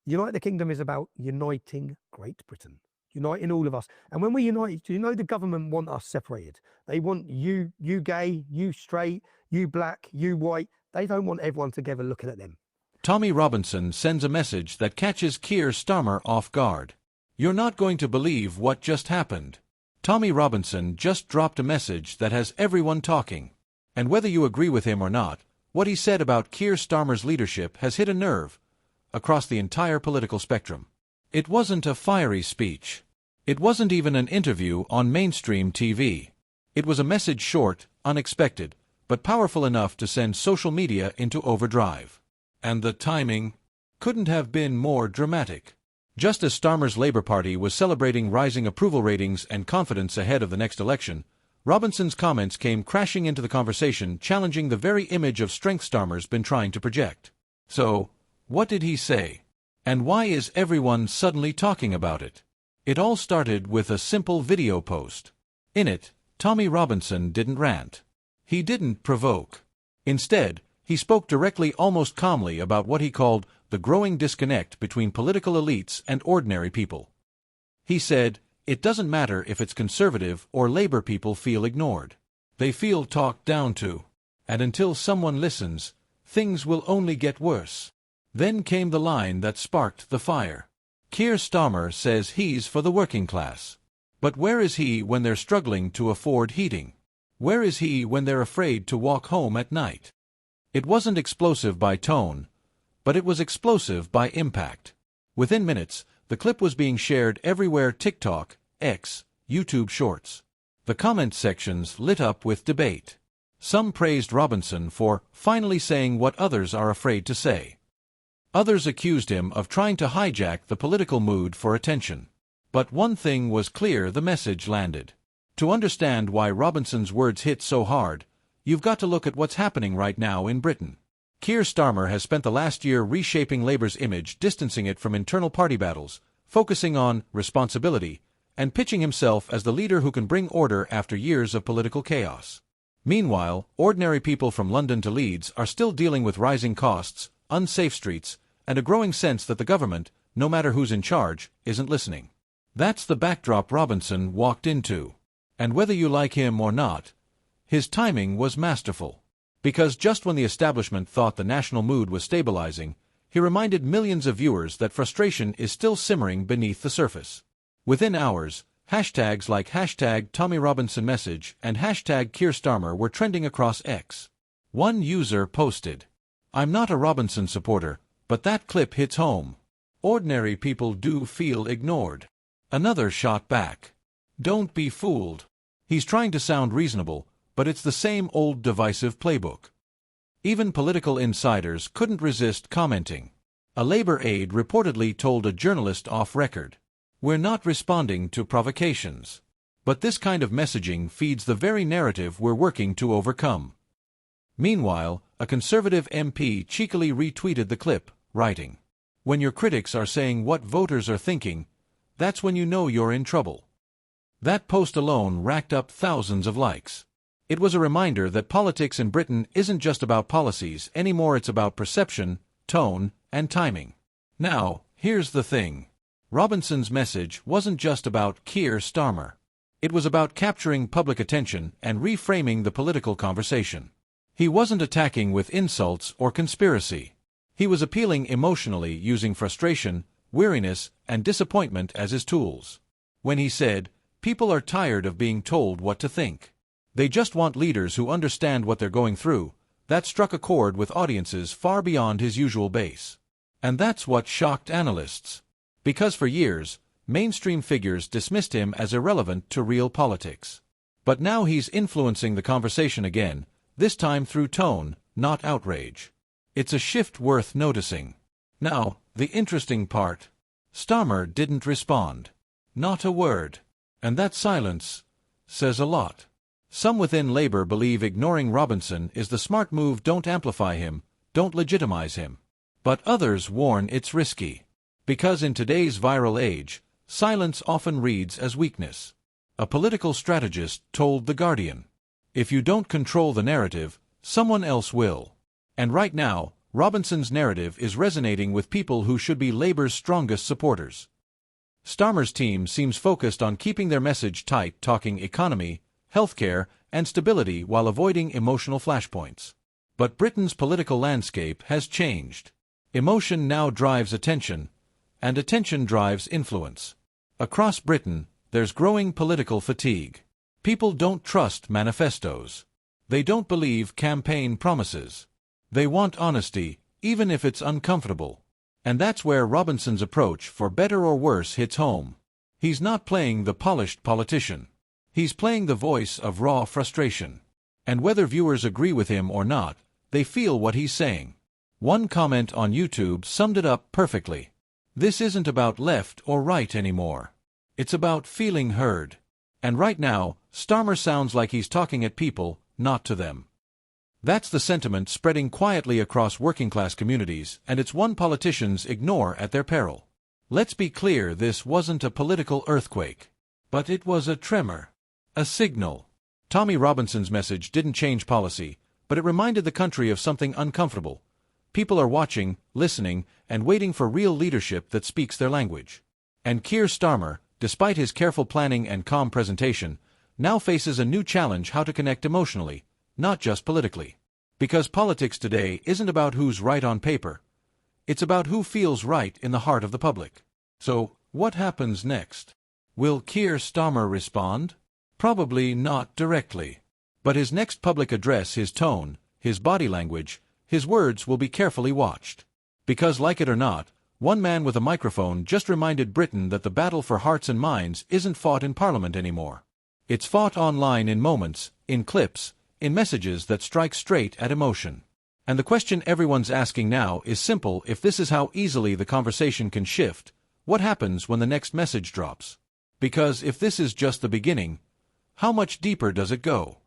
United Kingdom is about uniting Great Britain, uniting all of us. And when we unite, do you know the government want us separated? They want you gay, you straight, you black, you white. They don't want everyone together looking at them. Tommy Robinson sends a message that catches Keir Starmer off guard. You're not going to believe what just happened. Tommy Robinson just dropped a message that has everyone talking. And whether you agree with him or not, what he said about Keir Starmer's leadership has hit a nerve across the entire political spectrum. It wasn't a fiery speech. It wasn't even an interview on mainstream TV. It was a message short, unexpected, but powerful enough to send social media into overdrive. And the timing couldn't have been more dramatic. Just as Starmer's Labour Party was celebrating rising approval ratings and confidence ahead of the next election, Robinson's comments came crashing into the conversation, challenging the very image of strength Starmer's been trying to project. So, what did he say? And why is everyone suddenly talking about it? It all started with a simple video post. In it, Tommy Robinson didn't rant. He didn't provoke. Instead, he spoke directly, almost calmly, about what he called the growing disconnect between political elites and ordinary people. He said, "It doesn't matter if it's Conservative or Labour, people feel ignored. They feel talked down to. And until someone listens, things will only get worse." Then came the line that sparked the fire. Keir Starmer says he's for the working class. But where is he when they're struggling to afford heating? Where is he when they're afraid to walk home at night? It wasn't explosive by tone, but it was explosive by impact. Within minutes, the clip was being shared everywhere: TikTok, X, YouTube Shorts. The comment sections lit up with debate. Some praised Robinson for finally saying what others are afraid to say. Others accused him of trying to hijack the political mood for attention. But one thing was clear: the message landed. To understand why Robinson's words hit so hard, you've got to look at what's happening right now in Britain. Keir Starmer has spent the last year reshaping Labour's image, distancing it from internal party battles, focusing on responsibility, and pitching himself as the leader who can bring order after years of political chaos. Meanwhile, ordinary people from London to Leeds are still dealing with rising costs, unsafe streets, and a growing sense that the government, no matter who's in charge, isn't listening. That's the backdrop Robinson walked into. And whether you like him or not, his timing was masterful. Because just when the establishment thought the national mood was stabilizing, he reminded millions of viewers that frustration is still simmering beneath the surface. Within hours, hashtags like #TommyRobinsonMessage and #Keir Starmer were trending across X. One user posted, "I'm not a Robinson supporter, but that clip hits home. Ordinary people do feel ignored." Another shot back, "Don't be fooled. He's trying to sound reasonable, but it's the same old divisive playbook." Even political insiders couldn't resist commenting. A Labour aide reportedly told a journalist off record, "We're not responding to provocations. But this kind of messaging feeds the very narrative we're working to overcome." Meanwhile, a Conservative MP cheekily retweeted the clip, writing, "When your critics are saying what voters are thinking, that's when you know you're in trouble." That post alone racked up thousands of likes. It was a reminder that politics in Britain isn't just about policies anymore, it's about perception, tone, and timing. Now, here's the thing. Robinson's message wasn't just about Keir Starmer. It was about capturing public attention and reframing the political conversation. He wasn't attacking with insults or conspiracy. He was appealing emotionally, using frustration, weariness, and disappointment as his tools. When he said, "People are tired of being told what to think. They just want leaders who understand what they're going through," that struck a chord with audiences far beyond his usual base. And that's what shocked analysts. Because for years, mainstream figures dismissed him as irrelevant to real politics. But now he's influencing the conversation again, this time through tone, not outrage. It's a shift worth noticing. Now, the interesting part. Starmer didn't respond. Not a word. And that silence says a lot. Some within Labour believe ignoring Robinson is the smart move. Don't amplify him, don't legitimize him. But others warn it's risky. Because in today's viral age, silence often reads as weakness. A political strategist told The Guardian, "If you don't control the narrative, someone else will." And right now, Robinson's narrative is resonating with people who should be Labour's strongest supporters. Starmer's team seems focused on keeping their message tight, talking economy, healthcare, and stability while avoiding emotional flashpoints. But Britain's political landscape has changed. Emotion now drives attention, and attention drives influence. Across Britain, there's growing political fatigue. People don't trust manifestos. They don't believe campaign promises. They want honesty, even if it's uncomfortable. And that's where Robinson's approach, for better or worse, hits home. He's not playing the polished politician. He's playing the voice of raw frustration. And whether viewers agree with him or not, they feel what he's saying. One comment on YouTube summed it up perfectly. This isn't about left or right anymore. It's about feeling heard. And right now, Starmer sounds like he's talking at people, not to them. That's the sentiment spreading quietly across working-class communities, and it's one politicians ignore at their peril. Let's be clear, this wasn't a political earthquake. But it was a tremor. A signal. Tommy Robinson's message didn't change policy, but it reminded the country of something uncomfortable. People are watching, listening, and waiting for real leadership that speaks their language. And Keir Starmer, despite his careful planning and calm presentation, now faces a new challenge: how to connect emotionally, not just politically. Because politics today isn't about who's right on paper. It's about who feels right in the heart of the public. So, what happens next? Will Keir Starmer respond? Probably not directly. But his next public address, his tone, his body language, his words will be carefully watched. Because, like it or not, one man with a microphone just reminded Britain that the battle for hearts and minds isn't fought in Parliament anymore. It's fought online, in moments, in clips, in messages that strike straight at emotion. And the question everyone's asking now is simple: if this is how easily the conversation can shift, what happens when the next message drops? Because if this is just the beginning, how much deeper does it go?